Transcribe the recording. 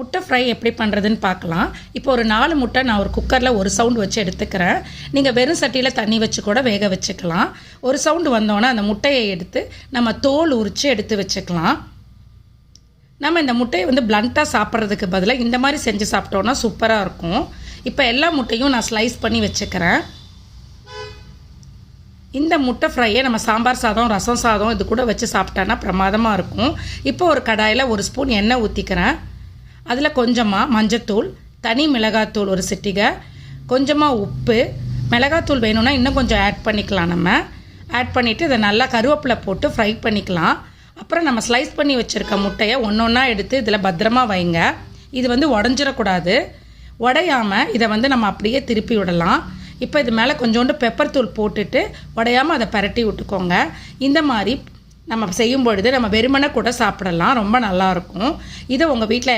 முட்டை ஃப்ரை எப்படி பண்ணுறதுன்னு பார்க்கலாம். இப்போ ஒரு 4 முட்டை நான் ஒரு குக்கரில் ஒரு சவுண்டு வச்சு எடுத்துக்கிறேன். நீங்கள் வெறும் சட்டியில் தண்ணி வச்சு கூட வேக வச்சுக்கலாம். ஒரு சவுண்டு வந்தோன்னே அந்த முட்டையை எடுத்து நம்ம தோல் உரித்து எடுத்து வச்சுக்கலாம். நம்ம இந்த முட்டையை வந்து பிளண்ட்டாக சாப்பிட்றதுக்கு பதிலாக இந்த மாதிரி செஞ்சு சாப்பிட்டோன்னா சூப்பராக இருக்கும். இப்போ எல்லா முட்டையும் நான் ஸ்லைஸ் பண்ணி வச்சுக்கிறேன். இந்த முட்டை ஃப்ரையை நம்ம சாம்பார் சாதம், ரசம் சாதம் இது கூட வச்சு சாப்பிட்டோன்னா பிரமாதமாக இருக்கும். இப்போ ஒரு கடாயில் 1 ஸ்பூன் எண்ணெய் ஊற்றிக்கிறேன். அதில் கொஞ்சமாக மஞ்சத்தூள், தனி மிளகாத்தூள் ஒரு சிட்டிகை, கொஞ்சமாக உப்பு, மிளகாத்தூள் வேணும்னா இன்னும் கொஞ்சம் ஆட் பண்ணிக்கலாம். நம்ம ஆட் பண்ணிவிட்டு இதை நல்லா கருவேப்பிலை போட்டு ஃப்ரை பண்ணிக்கலாம். அப்புறம் நம்ம ஸ்லைஸ் பண்ணி வச்சுருக்க முட்டையை ஒன்று ஒன்றா எடுத்து இதில் பத்திரமா வைங்க. இது வந்து உடஞ்சிடக்கூடாது. உடையாமல் இதை வந்து நம்ம அப்படியே திருப்பி விடலாம். இப்போ இது மேலே கொஞ்சோண்டு பெப்பர் தூள் போட்டுட்டு உடையாமல் அதை பரட்டி விட்டுக்கோங்க. இந்த மாதிரி நம்ம செய்யும் பொழுது நம்ம வெறுமனை கூட சாப்பிடலாம். ரொம்ப நல்லாயிருக்கும். இதை உங்கள் வீட்டில்